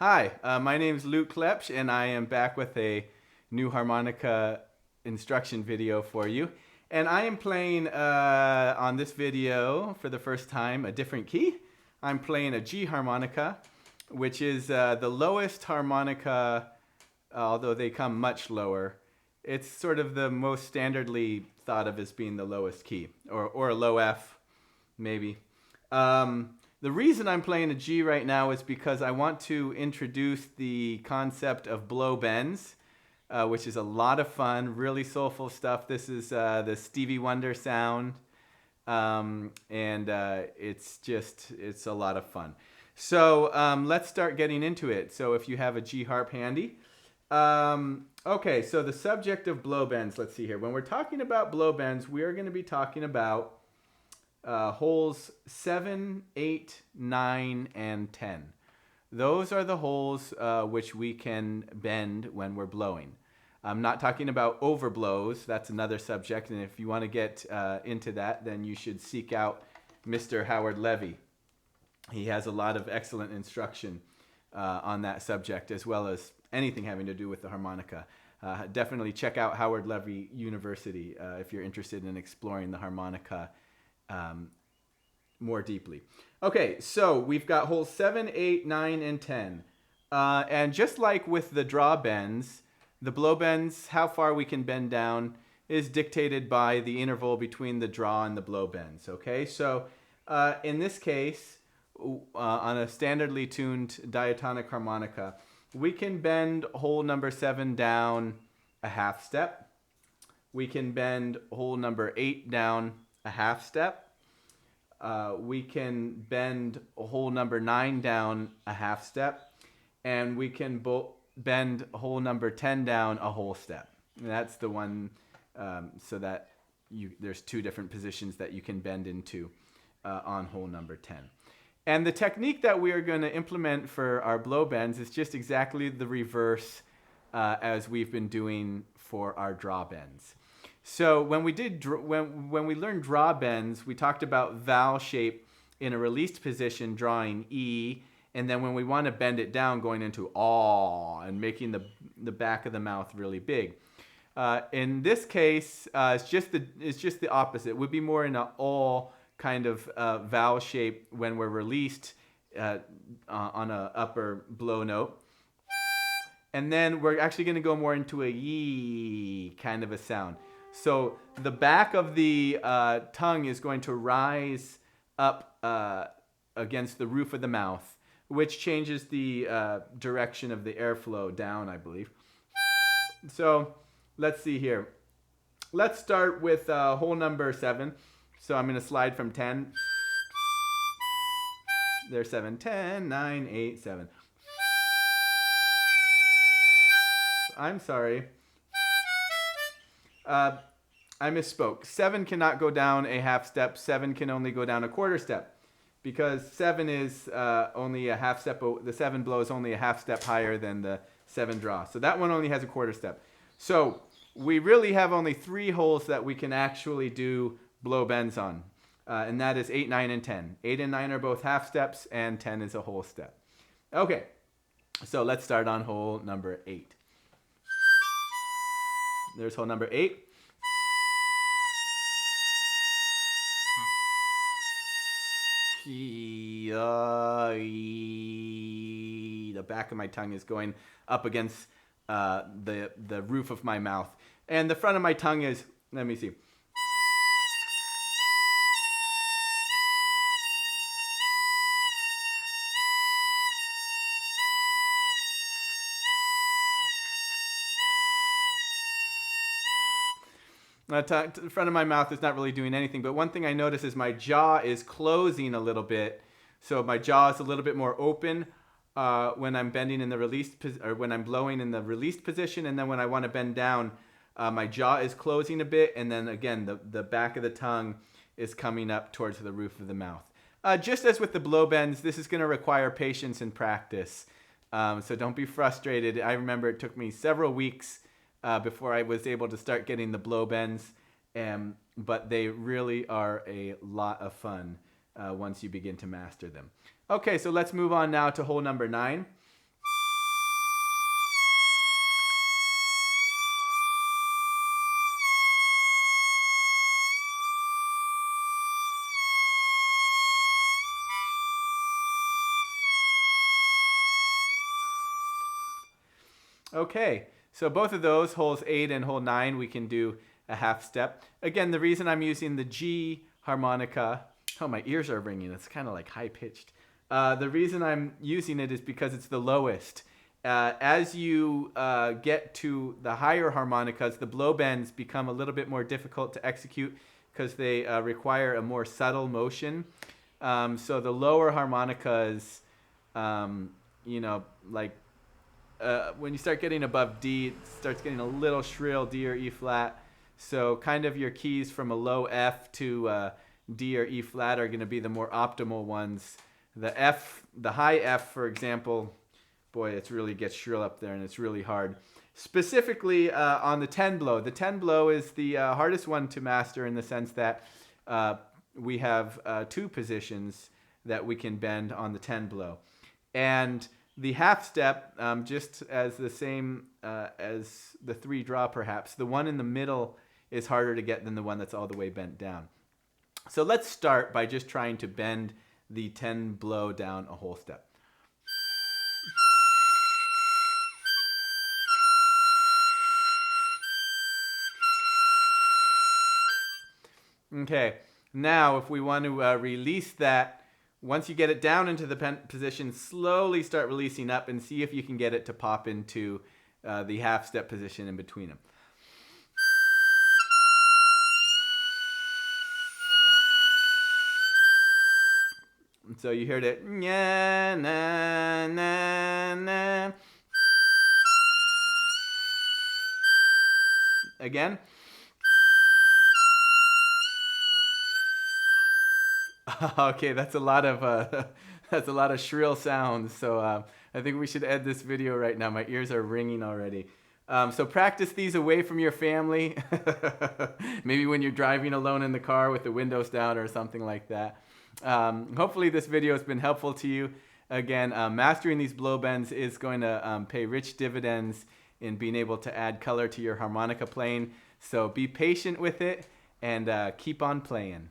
Hi, my name is Luke Clebsch, and I am back with a new harmonica instruction video for you. And I am playing on this video for the first time a different key. I'm playing a G harmonica, which is the lowest harmonica, although they come much lower. It's sort of the most standardly thought of as being the lowest key, or a low F, maybe. The reason I'm playing a G right now is because I want to introduce the concept of blow bends, which is a lot of fun, really soulful stuff. This is the Stevie Wonder sound, and it's a lot of fun. So let's start getting into it. So if you have a G harp handy. Okay, so the subject of blow bends, let's see here. When we're talking about blow bends, we are going to be talking about holes 7, 8, 9, and 10. Those are the holes which we can bend when we're blowing. I'm not talking about overblows. That's another subject, and if you want to get into that, then you should seek out Mr. Howard Levy. He has a lot of excellent instruction on that subject, as well as anything having to do with the harmonica. Definitely check out Howard Levy University if you're interested in exploring the harmonica more deeply. Okay, so we've got holes 7, 8, 9, and 10. And just like with the draw bends, the blow bends, how far we can bend down, is dictated by the interval between the draw and the blow bends. Okay, so in this case, on a standardly tuned diatonic harmonica, we can bend hole number 7 down a half step. We can bend hole number 8 down a half step. We can bend hole number 9 down a half step, and we can bend hole number 10 down a whole step. And that's the one, so that there's two different positions that you can bend into on hole number 10. And the technique that we are going to implement for our blow bends is just exactly the reverse as we've been doing for our draw bends. So when we learned draw bends, we talked about vowel shape in a released position, drawing E, and then when we want to bend it down, going into aw and making the back of the mouth really big. In this case, it's just the opposite. It would be more in an aw kind of vowel shape when we're released on an upper blow note. And then we're actually going to go more into a yee kind of a sound. So the back of the tongue is going to rise up against the roof of the mouth, which changes the direction of the airflow down, I believe. So let's see here. Let's start with hole number 7. So I'm going to slide from 10. There's 7, 10, 9, 8, 7. I'm sorry. I misspoke. 7 cannot go down a half step. 7 can only go down a quarter step, because 7 is only a half step. The 7 blow is only a half step higher than the 7 draw. So that one only has a quarter step. So we really have only 3 holes that we can actually do blow bends on, and that is 8, 9, and 10. 8 and 9 are both half steps, and 10 is a whole step. Okay, so let's start on hole number 8. There's hole number 8. The back of my tongue is going up against the roof of my mouth, and the front of my tongue is, let me see. The front of my mouth is not really doing anything, but one thing I notice is my jaw is closing a little bit. So my jaw is a little bit more open when I'm bending in the released or when I'm blowing in the released position, and then when I want to bend down, my jaw is closing a bit, and then again the back of the tongue is coming up towards the roof of the mouth. Just as with the blow bends, this is going to require patience and practice. So don't be frustrated. I remember it took me several weeks before I was able to start getting the blow bends, but they really are a lot of fun once you begin to master them. Okay, so let's move on now to hole number 9. Okay, so both of those, holes 8 and hole 9, we can do a half step. Again, the reason I'm using the G harmonica, oh, my ears are ringing. It's kind of like high pitched. The reason I'm using it is because it's the lowest. As you get to the higher harmonicas, the blow bends become a little bit more difficult to execute because they require a more subtle motion. So the lower harmonicas, you know, like when you start getting above D, it starts getting a little shrill, D or E flat. So kind of your keys from a low F to D or E flat are going to be the more optimal ones. The high F, for example, boy, it really gets shrill up there and it's really hard. Specifically on the 10 blow. The 10 blow is the hardest one to master in the sense that we have 2 positions that we can bend on the 10 blow. And the half step, just as the same as the 3 draw perhaps, the one in the middle is harder to get than the one that's all the way bent down. So let's start by just trying to bend the 10 blow down a whole step. Okay, now if we want to release that, once you get it down into the position, slowly start releasing up and see if you can get it to pop into the half step position in between them. And so you heard it, na na na na. Again. Okay, that's a lot of shrill sounds. So I think we should end this video right now. My ears are ringing already. So practice these away from your family. Maybe when you're driving alone in the car with the windows down or something like that. Hopefully this video has been helpful to you. Again, mastering these blow bends is going to pay rich dividends in being able to add color to your harmonica playing. So be patient with it and keep on playing.